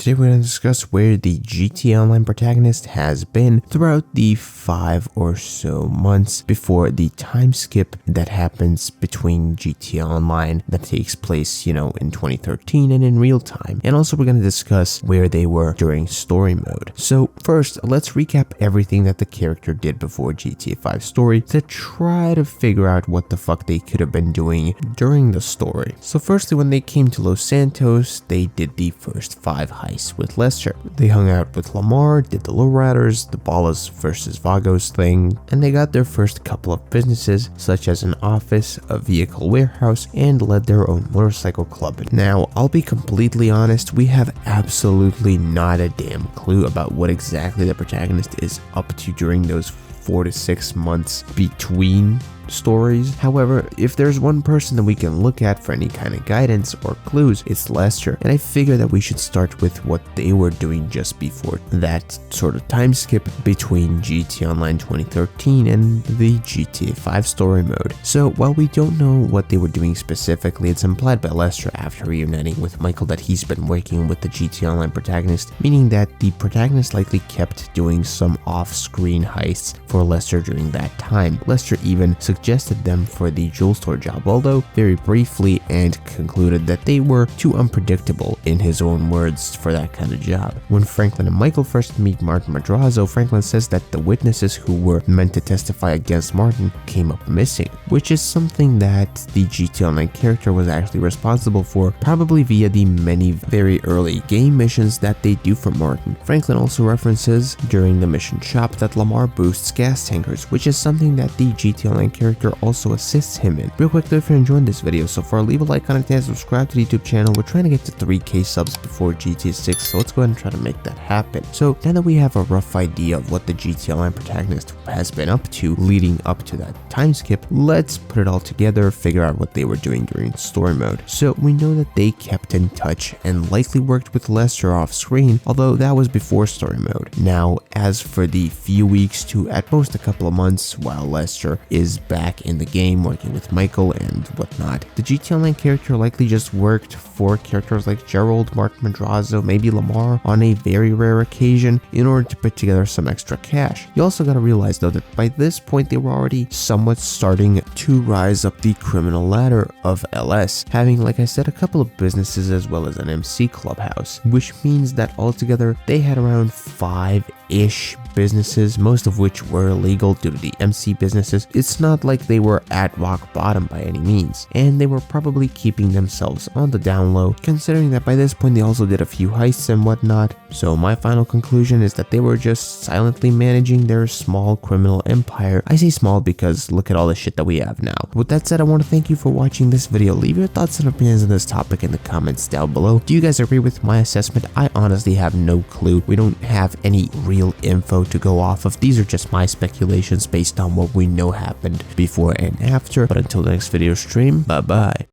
Today we're going to discuss where the GTA Online protagonist has been throughout the 5 or so months before the time skip that happens between GTA Online that takes place, in 2013 and in real time. And also we're going to discuss where they were during story mode. So first, let's recap everything that the character did before GTA 5 story to try to figure out what the fuck they could have been doing during the story. So firstly, when they came to Los Santos, they did the first 5 heists with Lester. They hung out with Lamar, did the Lowriders, the Ballas versus Vagos thing, and they got their first couple of businesses such as an office, a vehicle warehouse, and led their own motorcycle club. Now, I'll be completely honest, we have absolutely not a damn clue about what exactly the protagonist is up to during those 4 to 6 months between stories. However, if there's one person that we can look at for any kind of guidance or clues, it's Lester, and I figure that we should start with what they were doing just before that sort of time skip between GTA Online 2013 and the GTA 5 story mode. So while we don't know what they were doing specifically, it's implied by Lester after reuniting with Michael that he's been working with the GTA Online protagonist, meaning that the protagonist likely kept doing some off-screen heists for Lester during that time. Lester even suggested them for the jewel store job, although very briefly, and concluded that they were too unpredictable, in his own words, for that kind of job. When Franklin and Michael first meet Martin Madrazo, Franklin says that the witnesses who were meant to testify against Martin came up missing, which is something that the GTA Online character was actually responsible for, probably via the many very early game missions that they do for Martin. Franklin also references during the mission shop that Lamar boosts gas tankers, which is something that the GTA Online character also assists him in. Real quick though, if you're enjoying this video so far, leave a like on it and subscribe to the YouTube channel. We're trying to get to 3K subs before GTA 6, so let's go ahead and try to make that happen. So now that we have a rough idea of what the GTA Online protagonist has been up to leading up to that time skip, let's put it all together, figure out what they were doing during story mode. So we know that they kept in touch and likely worked with Lester off screen, although that was before story mode. Now, as for the few weeks to at most a couple of months while Lester is back in the game working with Michael and whatnot, the GTA Online character likely just worked for characters like Gerald, Martin Madrazo, maybe Lamar on a very rare occasion in order to put together some extra cash. You also gotta realize though that by this point they were already somewhat starting to rise up the criminal ladder of LS, having, like I said, a couple of businesses as well as an MC clubhouse, which means that altogether they had around 5-ish businesses, most of which were illegal due to the MC businesses. It's not like they were at rock bottom by any means, and they were probably keeping themselves on the down low, considering that by this point they also did a few heists and whatnot. So my final conclusion is that they were just silently managing their small criminal empire. I say small because look at all the shit that we have now. With that said, I want to thank you for watching this video. Leave your thoughts and opinions on this topic in the comments down below. Do you guys agree with my assessment? I honestly have no clue. We don't have any real info to go off of. These are just my speculations based on what we know happened before and after. But until the next video stream, bye bye.